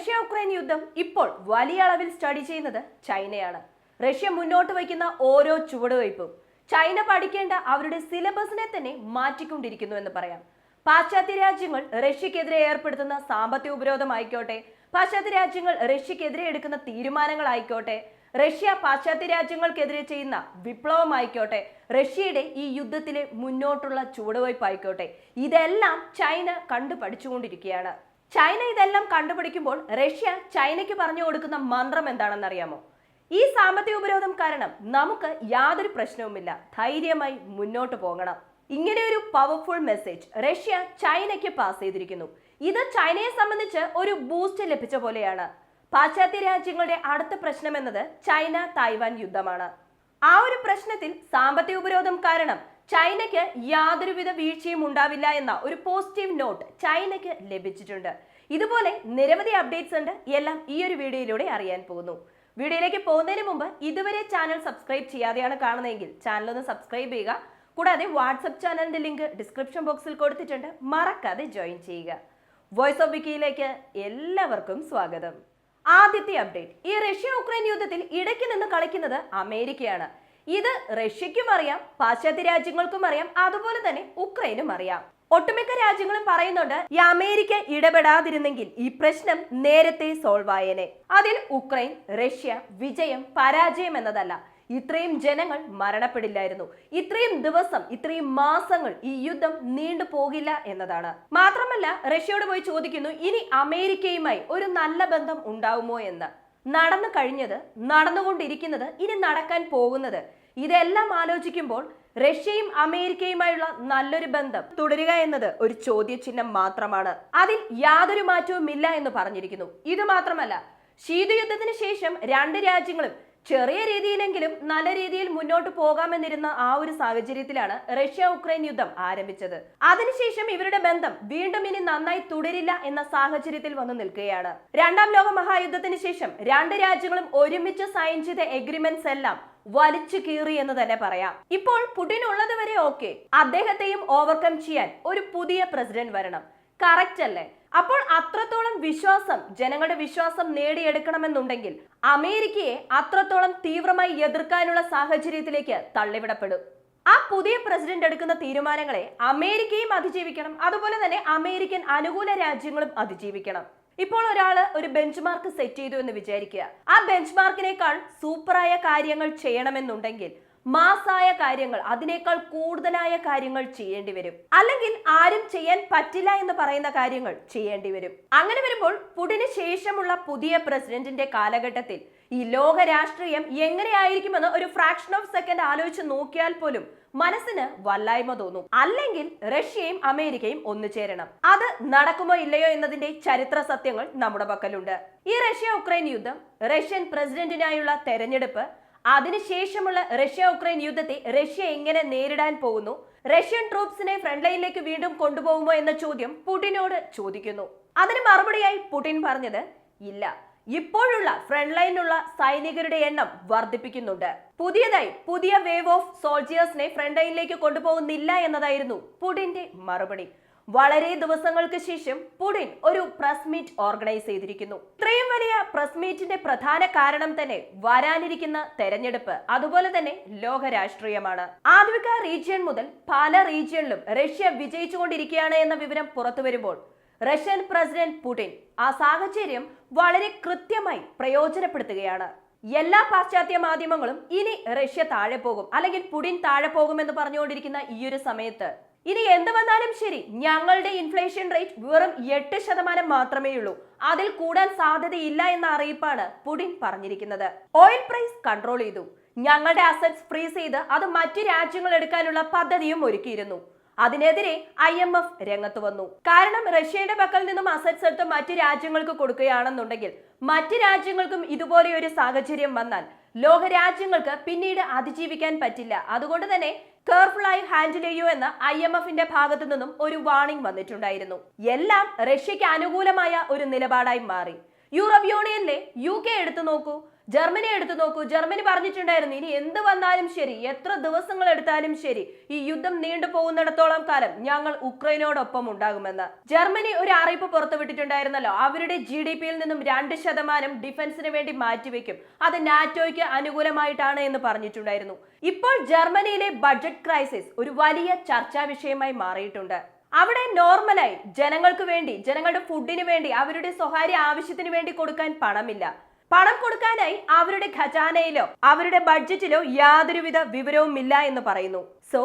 Russia Ukraine യുദ്ധം ഇപ്പോൾ വലിയ അളവിൽ സ്റ്റഡി ചെയ്യുന്നത് ചൈനയാണ്. റഷ്യ മുന്നോട്ട് വയ്ക്കുന്ന ഓരോ ചുവടുവയ്പും ചൈന പഠിക്കേണ്ട അവരുടെ സിലബസിനെ തന്നെ മാറ്റിക്കൊണ്ടിരിക്കുന്നു എന്ന് പറയാം. പാശ്ചാത്യ രാജ്യങ്ങൾ റഷ്യക്കെതിരെ ഏർപ്പെടുത്തുന്ന സാമ്പത്തിക ഉപരോധമായിക്കോട്ടെ, പാശ്ചാത്യ രാജ്യങ്ങൾ റഷ്യക്കെതിരെ എടുക്കുന്ന തീരുമാനങ്ങളായിക്കോട്ടെ, റഷ്യ പാശ്ചാത്യ രാജ്യങ്ങൾക്കെതിരെ ചെയ്യുന്ന വിപ്ലവമായിക്കോട്ടെ, റഷ്യയുടെ ഈ യുദ്ധത്തിലെ മുന്നോട്ടുള്ള ചുവടുവയ്പായിക്കോട്ടെ, ഇതെല്ലാം ചൈന കണ്ടുപഠിച്ചുകൊണ്ടിരിക്കുകയാണ്. ചൈന ഇതെല്ലാം കണ്ടുപിടിക്കുമ്പോൾ റഷ്യ ചൈനയ്ക്ക് പറഞ്ഞു കൊടുക്കുന്ന മന്ത്രം എന്താണെന്ന് അറിയാമോ? ഈ സാമ്പത്തിക ഉപരോധം കാരണം നമുക്ക് യാതൊരു പ്രശ്നവുമില്ല, ധൈര്യമായി മുന്നോട്ട് പോകണം. ഇങ്ങനെ ഒരു പവർഫുൾ മെസ്സേജ് റഷ്യ ചൈനയ്ക്ക് പാസ് ചെയ്തിരിക്കുന്നു. ഇത് ചൈനയെ സംബന്ധിച്ച് ഒരു ബൂസ്റ്റ് ലഭിച്ച പോലെയാണ്. പാശ്ചാത്യ രാജ്യങ്ങളുടെ അടുത്ത പ്രശ്നം എന്നത് ചൈന തായ്വാൻ യുദ്ധമാണ്. ആ ഒരു പ്രശ്നത്തിൽ സാമ്പത്തിക ഉപരോധം കാരണം ചൈനയ്ക്ക് യാതൊരുവിധ വീഴ്ചയും ഉണ്ടാവില്ല എന്ന ഒരു പോസിറ്റീവ് നോട്ട് ചൈനയ്ക്ക് ലഭിച്ചിട്ടുണ്ട്. ഇതുപോലെ നിരവധി അപ്ഡേറ്റ്സ് ഉണ്ട്, എല്ലാം ഈ ഒരു വീഡിയോയിലൂടെ അറിയാൻ പോകുന്നു. വീഡിയോയിലേക്ക് പോകുന്നതിന് മുമ്പ് ഇതുവരെ ചാനൽ സബ്സ്ക്രൈബ് ചെയ്യാതെയാണ് കാണുന്നതെങ്കിൽ ചാനൽ ഒന്ന് സബ്സ്ക്രൈബ് ചെയ്യുക. കൂടാതെ വാട്സപ്പ് ചാനലിന്റെ ലിങ്ക് ഡിസ്ക്രിപ്ഷൻ ബോക്സിൽ കൊടുത്തിട്ടുണ്ട്, മറക്കാതെ ജോയിൻ ചെയ്യുക. വോയിസ് ഓഫ് വിക്കിയിലേക്ക് എല്ലാവർക്കും സ്വാഗതം. ആദ്യത്തെ അപ്ഡേറ്റ്, ഈ റഷ്യ ഉക്രൈൻ യുദ്ധത്തിൽ ഇടയ്ക്ക് നിന്ന് കളിക്കുന്നത് അമേരിക്കയാണ്. ഇത് റഷ്യക്കും അറിയാം, പാശ്ചാത്യ രാജ്യങ്ങൾക്കും അറിയാം, അതുപോലെ തന്നെ ഉക്രൈനും അറിയാം. ഒട്ടുമിക്ക രാജ്യങ്ങളും പറയുന്നുണ്ട്, ഈ അമേരിക്ക ഇടപെടാതിരുന്നെങ്കിൽ ഈ പ്രശ്നം നേരത്തെ സോൾവ് ആയേനെ. അതിൽ ഉക്രൈൻ റഷ്യ വിജയം പരാജയം എന്നതല്ല, ഇത്രയും ജനങ്ങൾ മരണപ്പെടില്ലായിരുന്നു, ഇത്രയും ദിവസം ഇത്രയും മാസങ്ങൾ ഈ യുദ്ധം നീണ്ടു പോകില്ല എന്നതാണ്. മാത്രമല്ല റഷ്യയോട് പോയി ചോദിക്കുന്നു, ഇനി അമേരിക്കയുമായി ഒരു നല്ല ബന്ധം ഉണ്ടാവുമോ എന്ന്. നടന്നു കഴിഞ്ഞത്, നടന്നുകൊണ്ടിരിക്കുന്നത്, ഇനി നടക്കാൻ പോകുന്നത്, ഇതെല്ലാം ആലോചിക്കുമ്പോൾ റഷ്യയും അമേരിക്കയുമായുള്ള നല്ലൊരു ബന്ധം തുടരുക എന്നത് ഒരു ചോദ്യചിഹ്നം മാത്രമാണ്. അതിൽ യാതൊരു മാറ്റവും ഇല്ല എന്ന് പറഞ്ഞിരിക്കുന്നു. ഇത് മാത്രമല്ല, ശീതയുദ്ധത്തിന് ശേഷം രണ്ട് രാജ്യങ്ങളും ചെറിയ രീതിയിലെങ്കിലും നല്ല രീതിയിൽ മുന്നോട്ട് പോകാമെന്നിരുന്ന ആ ഒരു സാഹചര്യത്തിലാണ് റഷ്യ ഉക്രൈൻ യുദ്ധം ആരംഭിച്ചത്. അതിനുശേഷം ഇവരുടെ ബന്ധം വീണ്ടും ഇനി നന്നായി തുടരില്ല എന്ന സാഹചര്യത്തിൽ വന്നു നിൽക്കുകയാണ്. രണ്ടാം ലോക മഹായുദ്ധത്തിന് ശേഷം രണ്ട് രാജ്യങ്ങളും ഒരുമിച്ച് സൈൻ ചെയ്ത എഗ്രിമെന്റ്സ് എല്ലാം വലിച്ചു കീറി എന്ന് തന്നെ പറയാം. ഇപ്പോൾ പുടിൻ ഉള്ളത് വരെ ഓക്കെ, അദ്ദേഹത്തെയും ഓവർകം ചെയ്യാൻ ഒരു പുതിയ പ്രസിഡന്റ് വരണം. കറക്റ്റ് അല്ലേ? അപ്പോൾ അത്രത്തോളം വിശ്വാസം, ജനങ്ങളുടെ വിശ്വാസം നേടിയെടുക്കണമെന്നുണ്ടെങ്കിൽ അമേരിക്കയെ അത്രത്തോളം തീവ്രമായി എതിർക്കാനുള്ള സാഹചര്യത്തിലേക്ക് തള്ളിവിടപ്പെടും. ആ പുതിയ പ്രസിഡന്റ് എടുക്കുന്ന തീരുമാനങ്ങളെ അമേരിക്കയും അതിജീവിക്കണം, അതുപോലെ തന്നെ അമേരിക്കൻ അനുകൂല രാജ്യങ്ങളും അതിജീവിക്കണം. ഇപ്പോൾ ഒരാള് ഒരു ബെഞ്ച് മാർക്ക് സെറ്റ് ചെയ്തു എന്ന് വിചാരിക്കുക. ആ ബെഞ്ച് മാർക്കിനേക്കാൾ സൂപ്പറായ കാര്യങ്ങൾ ചെയ്യണമെന്നുണ്ടെങ്കിൽ മാസായ കാര്യങ്ങൾ, അതിനേക്കാൾ കൂടുതലായ കാര്യങ്ങൾ ചെയ്യേണ്ടി വരും. അല്ലെങ്കിൽ ആരും ചെയ്യാൻ പറ്റില്ല എന്ന് പറയുന്ന കാര്യങ്ങൾ ചെയ്യേണ്ടി വരും. അങ്ങനെ വരുമ്പോൾ പുടിന് ശേഷമുള്ള പുതിയ പ്രസിഡന്റിന്റെ കാലഘട്ടത്തിൽ ഈ ലോക രാഷ്ട്രീയം എങ്ങനെയായിരിക്കുമെന്ന് ഒരു ഫ്രാക്ഷൻ ഓഫ് സെക്കൻഡ് ആലോചിച്ച് നോക്കിയാൽ പോലും മനസ്സിന് വല്ലായ്മ തോന്നും. അല്ലെങ്കിൽ റഷ്യയും അമേരിക്കയും ഒന്നുചേരണം. അത് നടക്കുമോ ഇല്ലയോ എന്നതിന്റെ ചരിത്ര സത്യങ്ങൾ നമ്മുടെ പക്കലുണ്ട്. ഈ റഷ്യ ഉക്രൈൻ യുദ്ധം, റഷ്യൻ പ്രസിഡന്റിനായുള്ള തെരഞ്ഞെടുപ്പ്, അതിനുശേഷമുള്ള റഷ്യ ഉക്രൈൻ യുദ്ധത്തെ റഷ്യ എങ്ങനെ നേരിടാൻ പോകുന്നു, റഷ്യൻ ട്രൂപ്സിനെ ഫ്രണ്ട് ലൈനിലേക്ക് വീണ്ടും കൊണ്ടുപോകുമോ എന്ന ചോദ്യം പുടിനോട് ചോദിക്കുന്നു. അതിന് മറുപടിയായി പുടിൻ പറഞ്ഞത്, ഇല്ല, ഇപ്പോഴുള്ള ഫ്രണ്ട് ലൈനിലുള്ള സൈനികരുടെ എണ്ണം വർദ്ധിപ്പിക്കുന്നുണ്ട്. പുതിയ വേവ് ഓഫ് സോൾജിയേഴ്സിനെ ഫ്രണ്ട് ലൈനിലേക്ക് കൊണ്ടുപോകുന്നില്ല എന്നതായിരുന്നു പുടിന്റെ മറുപടി. വളരെ ദിവസങ്ങൾക്ക് ശേഷം പുടിൻ ഒരു പ്രസ് മീറ്റ് ഓർഗനൈസ് ചെയ്തിരിക്കുന്നു. ഇത്രയും വലിയ പ്രസ് മീറ്റിന്റെ പ്രധാന കാരണം തന്നെ വരാനിരിക്കുന്ന തെരഞ്ഞെടുപ്പ്, അതുപോലെ തന്നെ ലോക രാഷ്ട്രീയമാണ്. ആദ്വിക റീജിയൻ മുതൽ പല റീജിയനിലും റഷ്യ വിജയിച്ചുകൊണ്ടിരിക്കുകയാണ് എന്ന വിവരം പുറത്തു വരുമ്പോൾ റഷ്യൻ പ്രസിഡന്റ് പുടിൻ ആ സാഹചര്യം വളരെ കൃത്യമായി പ്രയോജനപ്പെടുത്തുകയാണ്. എല്ലാ പാശ്ചാത്യ മാധ്യമങ്ങളും ഇനി റഷ്യ താഴെ പോകും, അല്ലെങ്കിൽ പുടിൻ താഴെ പോകുമെന്ന് പറഞ്ഞുകൊണ്ടിരിക്കുന്ന ഈ ഒരു സമയത്ത് ഇനി എന്ത് വന്നാലും ശരി, ഞങ്ങളുടെ ഇൻഫ്ലേഷൻ റേറ്റ് വെറും 8% മാത്രമേ ഉള്ളൂ, അതിൽ കൂടാൻ സാധ്യതയില്ല എന്ന അറിയിപ്പാണ് പുടിൻ പറഞ്ഞിരിക്കുന്നത്. ഓയിൽ പ്രൈസ് കൺട്രോൾ ചെയ്തു, ഞങ്ങളുടെ അസറ്റ്സ് ഫ്രീസ് ചെയ്ത് അത് മറ്റു രാജ്യങ്ങൾ എടുക്കാനുള്ള പദ്ധതിയും ഒരുക്കിയിരുന്നു. അതിനെതിരെ IMF രംഗത്ത് വന്നു. കാരണം റഷ്യയുടെ പക്കൽ നിന്നും അസറ്റ്സ് എടുത്ത് മറ്റു രാജ്യങ്ങൾക്ക് കൊടുക്കുകയാണെന്നുണ്ടെങ്കിൽ മറ്റു രാജ്യങ്ങൾക്കും ഇതുപോലെ ഒരു സാഹചര്യം വന്നാൽ ലോക രാജ്യങ്ങൾക്ക് പിന്നീട് അതിജീവിക്കാൻ പറ്റില്ല. അതുകൊണ്ട് തന്നെ കെയർഫുള്ളായി ഹാൻഡിൽ ചെയ്യൂ എന്ന് IMFന്റെ ഭാഗത്തു നിന്നും ഒരു വാർണിംഗ് വന്നിട്ടുണ്ടായിരുന്നു. എല്ലാം റഷ്യക്ക് അനുകൂലമായ ഒരു നിലപാടായി മാറി. യൂറോപ്പ് യൂണിയനിലെ UK എടുത്തു നോക്കൂ, ജർമ്മനി എടുത്തു നോക്കൂ. ജർമ്മനി പറഞ്ഞിട്ടുണ്ടായിരുന്നു ഇനി എന്ത് വന്നാലും ശരി, എത്ര ദിവസങ്ങൾ എടുത്താലും ശരി, ഈ യുദ്ധം നീണ്ടു പോകുന്നിടത്തോളം കാലം ഞങ്ങൾ ഉക്രൈനോടൊപ്പം ഉണ്ടാകുമെന്ന്. ജർമ്മനി ഒരു അറിയിപ്പ് പുറത്തുവിട്ടിട്ടുണ്ടായിരുന്നല്ലോ, അവരുടെ GDP-യിൽ നിന്നും 2% ഡിഫൻസിന് വേണ്ടി മാറ്റിവെക്കും, അത് നാറ്റോയ്ക്ക് അനുകൂലമായിട്ടാണ് എന്ന് പറഞ്ഞിട്ടുണ്ടായിരുന്നു. ഇപ്പോൾ ജർമ്മനിയിലെ ബഡ്ജറ്റ് ക്രൈസിസ് ഒരു വലിയ ചർച്ചാ വിഷയമായി മാറിയിട്ടുണ്ട്. അവിടെ നോർമലായി ജനങ്ങൾക്ക് വേണ്ടി, ജനങ്ങളുടെ ഫുഡിന് വേണ്ടി, അവരുടെ സ്വകാര്യ ആവശ്യത്തിന് വേണ്ടി കൊടുക്കാൻ പണമില്ല. പണം കൊടുക്കാനായി അവരുടെ ഖജാനയിലോ അവരുടെ ബഡ്ജറ്റിലോ യാതൊരുവിധ വിവരവും ഇല്ല എന്ന് പറയുന്നു. സോ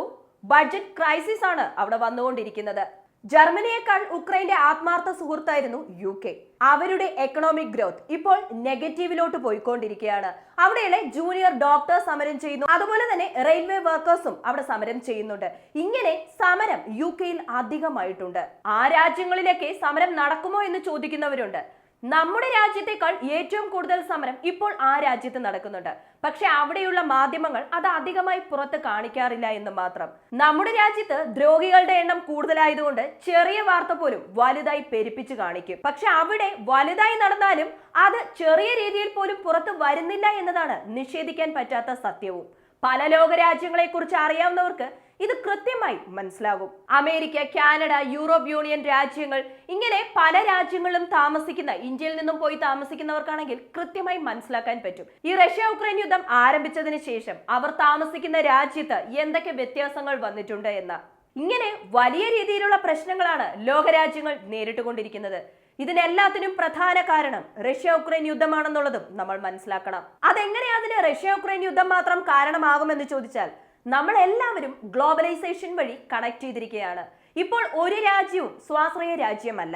ബഡ്ജറ്റ് ക്രൈസിസ് ആണ് അവിടെ വന്നുകൊണ്ടിരിക്കുന്നത്. ജർമ്മനിയേക്കാൾ ഉക്രൈന്റെ ആത്മാർത്ഥ സുഹൃത്തായിരുന്നു UK. അവരുടെ എക്കണോമിക് ഗ്രോത്ത് ഇപ്പോൾ നെഗറ്റീവിലോട്ട് പോയിക്കൊണ്ടിരിക്കുകയാണ്. അവിടെയുള്ള ജൂനിയർ ഡോക്ടേഴ്സ് സമരം ചെയ്യുന്നു, അതുപോലെ തന്നെ റെയിൽവേ വർക്കേഴ്സും അവിടെ സമരം ചെയ്യുന്നുണ്ട്. ഇങ്ങനെ സമരം UK-യിൽ അധികമായിട്ടുണ്ട്. ആ രാജ്യങ്ങളിലൊക്കെ സമരം നടക്കുമോ എന്ന് ചോദിക്കുന്നവരുണ്ട്. നമ്മുടെ രാജ്യത്തെക്കാൾ ഏറ്റവും കൂടുതൽ സമരം ഇപ്പോൾ ആ രാജ്യത്ത് നടക്കുന്നുണ്ട്. പക്ഷെ അവിടെയുള്ള മാധ്യമങ്ങൾ അത് അധികമായി പുറത്ത് കാണിക്കാറില്ല എന്ന് മാത്രം. നമ്മുടെ രാജ്യത്ത് ദ്രോഹികളുടെ എണ്ണം കൂടുതലായതുകൊണ്ട് ചെറിയ വാർത്ത പോലും വലുതായി പെരുപ്പിച്ച് കാണിക്കും. പക്ഷെ അവിടെ വലുതായി നടന്നാലും അത് ചെറിയ രീതിയിൽ പോലും പുറത്ത് വരുന്നില്ല എന്നതാണ് നിഷേധിക്കാൻ പറ്റാത്ത സത്യവും. പല ലോകരാജ്യങ്ങളെ കുറിച്ച് അറിയാവുന്നവർക്ക് ഇത് കൃത്യമായി മനസ്സിലാകും. അമേരിക്ക, കാനഡ, യൂറോപ്പ് യൂണിയൻ രാജ്യങ്ങൾ, ഇങ്ങനെ പല രാജ്യങ്ങളിലും താമസിക്കുന്ന, ഇന്ത്യയിൽ നിന്നും പോയി താമസിക്കുന്നവർക്കാണെങ്കിൽ കൃത്യമായി മനസ്സിലാക്കാൻ പറ്റും ഈ റഷ്യ ഉക്രൈൻ യുദ്ധം ആരംഭിച്ചതിന് ശേഷം അവർ താമസിക്കുന്ന രാജ്യത്ത് എന്തൊക്കെ വ്യത്യാസങ്ങൾ വന്നിട്ടുണ്ട് എന്ന്. ഇങ്ങനെ വലിയ രീതിയിലുള്ള പ്രശ്നങ്ങളാണ് ലോകരാജ്യങ്ങൾ നേരിട്ടുകൊണ്ടിരിക്കുന്നത്. ഇതിനെല്ലാത്തിനും പ്രധാന കാരണം റഷ്യ ഉക്രൈൻ യുദ്ധമാണെന്നുള്ളതും നമ്മൾ മനസ്സിലാക്കണം. അതെങ്ങനെ അതിന് റഷ്യ ഉക്രൈൻ യുദ്ധം മാത്രം കാരണമാകുമെന്ന് ചോദിച്ചാൽ, നമ്മൾ എല്ലാവരും ഗ്ലോബലൈസേഷൻ വഴി കണക്ട് ചെയ്തിരിക്കുകയാണ്. ഇപ്പോൾ ഒരു രാജ്യവും സ്വാശ്രയ രാജ്യമല്ല.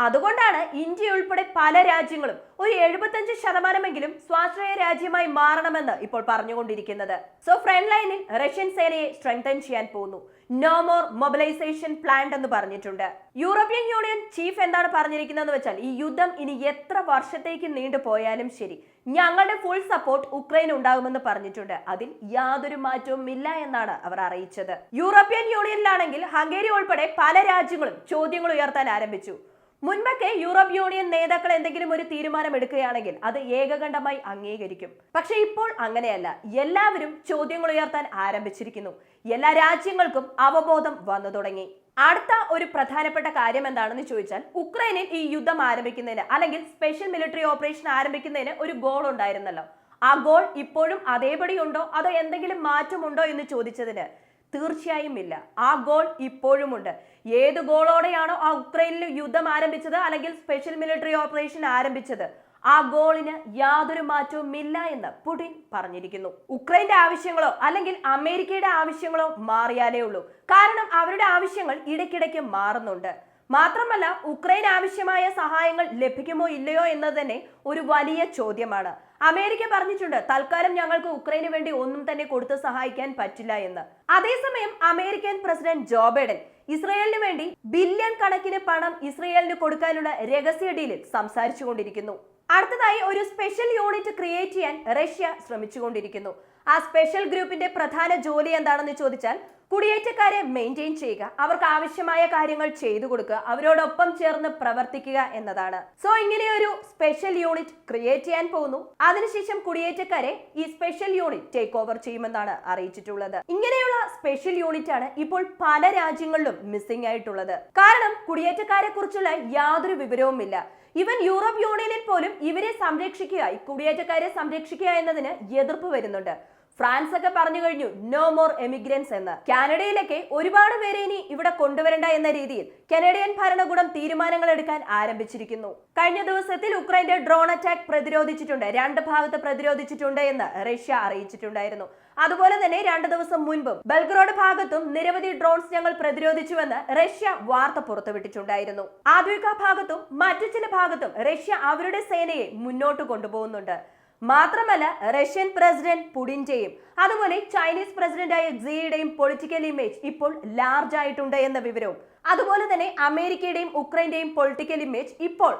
അതുകൊണ്ടാണ് ഇന്ത്യ ഉൾപ്പെടെ പല രാജ്യങ്ങളും ഒരു 75% സ്വാശ്രയ രാജ്യമായി മാറണമെന്ന് ഇപ്പോൾ പറഞ്ഞുകൊണ്ടിരിക്കുന്നത്. സോ ഫ്രണ്ട് ലൈനിൽ റഷ്യൻ സേനയെ സ്ട്രെങ്തൻ ചെയ്യാൻ പോകുന്നു. നോ മോർ മൊബിലൈസേഷൻ പ്ലാൻ എന്ന് പറഞ്ഞിട്ടുണ്ട്. യൂറോപ്യൻ യൂണിയൻ ചീഫ് എന്താണ് പറഞ്ഞിരിക്കുന്നത് വെച്ചാൽ, ഈ യുദ്ധം ഇനി എത്ര വർഷത്തേക്ക് നീണ്ടു പോയാലും ശരി, ഞങ്ങളുടെ ഫുൾ സപ്പോർട്ട് ഉക്രൈൻ ഉണ്ടാകുമെന്ന് പറഞ്ഞിട്ടുണ്ട്. അതിൽ യാതൊരു മാറ്റവും ഇല്ല എന്നാണ് അവർ അറിയിച്ചത്. യൂറോപ്യൻ യൂണിയനിലാണെങ്കിൽ ഹംഗേരി ഉൾപ്പെടെ പല രാജ്യങ്ങളും ചോദ്യങ്ങൾ ഉയർത്താൻ ആരംഭിച്ചു. മുൻപൊക്കെ യൂറോപ്പ് യൂണിയൻ നേതാക്കൾ എന്തെങ്കിലും ഒരു തീരുമാനം എടുക്കുകയാണെങ്കിൽ അത് ഏകകണ്ഠമായി അംഗീകരിക്കും. പക്ഷെ ഇപ്പോൾ അങ്ങനെയല്ല, എല്ലാവരും ചോദ്യങ്ങൾ ഉയർത്താൻ ആരംഭിച്ചിരിക്കുന്നു. എല്ലാ രാജ്യങ്ങൾക്കും അവബോധം വന്നു തുടങ്ങി. അടുത്ത ഒരു പ്രധാനപ്പെട്ട കാര്യം എന്താണെന്ന് ചോദിച്ചാൽ, ഉക്രൈനിൽ ഈ യുദ്ധം ആരംഭിക്കുന്നതിന് അല്ലെങ്കിൽ സ്പെഷ്യൽ മിലിറ്ററി ഓപ്പറേഷൻ ആരംഭിക്കുന്നതിന് ഒരു ഗോൾ ഉണ്ടായിരുന്നല്ലോ. ആ ഗോൾ ഇപ്പോഴും അതേപടി ഉണ്ടോ അതോ എന്തെങ്കിലും മാറ്റമുണ്ടോ എന്ന് ചോദിച്ചതിന് തീർച്ചയായും ഇല്ല. ആ ഗോൾ ഇപ്പോഴും ഉണ്ട്. ഏത് ഗോളോടെയാണോ ആ ഉക്രൈനിൽ യുദ്ധം ആരംഭിച്ചത് അല്ലെങ്കിൽ സ്പെഷ്യൽ മിലിറ്ററി ഓപ്പറേഷൻ ആരംഭിച്ചത്, ആ ഗോളിന് യാതൊരു മാറ്റവും ഇല്ല എന്ന് പുടിൻ പറഞ്ഞിരിക്കുന്നു. ഉക്രൈന്റെ ആവശ്യങ്ങളോ അല്ലെങ്കിൽ അമേരിക്കയുടെ ആവശ്യങ്ങളോ മാറിയാലേ ഉള്ളൂ. കാരണം അവരുടെ ആവശ്യങ്ങൾ ഇടയ്ക്കിടയ്ക്ക് മാറുന്നുണ്ട്. മാത്രമല്ല, ഉക്രൈൻ ആവശ്യമായ സഹായങ്ങൾ ലഭിക്കുമോ ഇല്ലയോ എന്നത് തന്നെ ഒരു വലിയ ചോദ്യമാണ്. അമേരിക്ക പറഞ്ഞിട്ടുണ്ട് തൽക്കാലം ഞങ്ങൾക്ക് ഉക്രൈന് വേണ്ടി ഒന്നും തന്നെ കൊടുത്ത് സഹായിക്കാൻ പറ്റില്ല എന്ന്. അതേസമയം അമേരിക്കൻ പ്രസിഡന്റ് ജോ ബൈഡൻ ഇസ്രയേലിന് വേണ്ടി ബില്യൺ കണക്കിന് പണം ഇസ്രയേലിന് കൊടുക്കാനുള്ള രഹസ്യ ഡീലിൽ സംസാരിച്ചുകൊണ്ടിരിക്കുന്നു. അടുത്തതായി ഒരു സ്പെഷ്യൽ യൂണിറ്റ് ക്രിയേറ്റ് ചെയ്യാൻ റഷ്യ ശ്രമിച്ചുകൊണ്ടിരിക്കുന്നു. ആ സ്പെഷ്യൽ ഗ്രൂപ്പിന്റെ പ്രധാന ജോലി എന്താണെന്ന് ചോദിച്ചാൽ, കുടിയേറ്റക്കാരെ മെയിൻറ്റെയിൻ ചെയ്യുക, അവർക്ക് ആവശ്യമായ കാര്യങ്ങൾ ചെയ്തു കൊടുക്കുക, അവരോടൊപ്പം ചേർന്ന് പ്രവർത്തിക്കുക എന്നതാണ്. സോ ഇങ്ങനെ ഒരു സ്പെഷ്യൽ യൂണിറ്റ് ക്രിയേറ്റ് ചെയ്യാൻ പോകുന്നു. അതിനുശേഷം കുടിയേറ്റക്കാരെ ഈ സ്പെഷ്യൽ യൂണിറ്റ് ടേക്ക് ഓവർ ചെയ്യുമെന്നാണ് അറിയിച്ചിട്ടുള്ളത്. ഇങ്ങനെയുള്ള സ്പെഷ്യൽ യൂണിറ്റ് ആണ് ഇപ്പോൾ പല രാജ്യങ്ങളിലും മിസ്സിംഗ് ആയിട്ടുള്ളത്. കാരണം കുടിയേറ്റക്കാരെ കുറിച്ചുള്ള യാതൊരു വിവരവും ഇല്ല. ഈവൻ യൂറോപ്പ് യൂണിയനിൽ പോലും ഇവരെ സംരക്ഷിക്കുക, ഈ കുടിയേറ്റക്കാരെ സംരക്ഷിക്കുക എന്നതിന് എതിർപ്പ് വരുന്നുണ്ട്. ഫ്രാൻസ് ഒക്കെ പറഞ്ഞു കഴിഞ്ഞു നോ മോർ എമിഗ്രൻസ് എന്ന്. കാനഡയിലൊക്കെ ഒരുപാട് പേരെ ഇനി ഇവിടെ കൊണ്ടുവരണ്ട എന്ന രീതിയിൽ കനേഡിയൻ ഭരണകൂടം തീരുമാനങ്ങൾ എടുക്കാൻ ആരംഭിച്ചിരിക്കുന്നു. കഴിഞ്ഞ ദിവസത്തിൽ ഉക്രൈന്റെ ഡ്രോൺ അറ്റാക്ക് പ്രതിരോധിച്ചിട്ടുണ്ട്, 2 ഭാഗത്ത് പ്രതിരോധിച്ചിട്ടുണ്ട് എന്ന് റഷ്യ അറിയിച്ചിട്ടുണ്ടായിരുന്നു. അതുപോലെ തന്നെ 2 ദിവസം മുൻപും ബെൽഗ്രോഡ് ഭാഗത്തും നിരവധി ഡ്രോൺസ് ഞങ്ങൾ പ്രതിരോധിച്ചുവെന്ന് റഷ്യ വാർത്ത പുറത്തുവിട്ടിട്ടുണ്ടായിരുന്നു. ആദ്വിക ഭാഗത്തും മറ്റു ചില ഭാഗത്തും റഷ്യ അവരുടെ സേനയെ മുന്നോട്ട് കൊണ്ടുപോകുന്നുണ്ട്. മാത്രമല്ല, റഷ്യൻ പ്രസിഡന്റ് പുടിന്റെയും അതുപോലെ ചൈനീസ് പ്രസിഡന്റായ ക്സിയുടെയും പൊളിറ്റിക്കൽ ഇമേജ് ഇപ്പോൾ ലാർജ് ആയിട്ടുണ്ട് എന്ന വിവരവും, അതുപോലെ തന്നെ അമേരിക്കയുടെയും ഉക്രൈന്റെയും പൊളിറ്റിക്കൽ ഇമേജ് ഇപ്പോൾ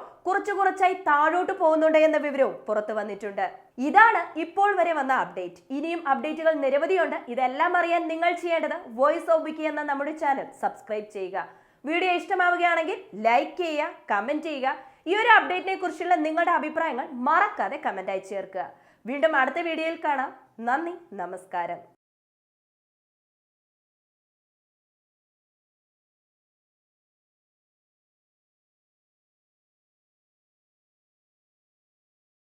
കുറച്ചായി താഴോട്ട് പോകുന്നുണ്ട് എന്ന വിവരവും പുറത്തു വന്നിട്ടുണ്ട്. ഇതാണ് ഇപ്പോൾ വരെ വന്ന അപ്ഡേറ്റ്. ഇനിയും അപ്ഡേറ്റുകൾ നിരവധിയുണ്ട്. ഇതെല്ലാം അറിയാൻ നിങ്ങൾ ചെയ്യേണ്ടത് വോയിസ് ഓഫ് വിക്കി എന്ന നമ്മുടെ ചാനൽ സബ്സ്ക്രൈബ് ചെയ്യുക. വീഡിയോ ഇഷ്ടമാവുകയാണെങ്കിൽ ലൈക്ക് ചെയ്യുക, കമന്റ് ചെയ്യുക. ഈ ഒരു അപ്ഡേറ്റിനെ കുറിച്ചുള്ള നിങ്ങളുടെ അഭിപ്രായങ്ങൾ മറക്കാതെ കമന്റായി ചേർക്കുക. വീണ്ടും അടുത്ത വീഡിയോയിൽ കാണാം. നന്ദി, നമസ്കാരം.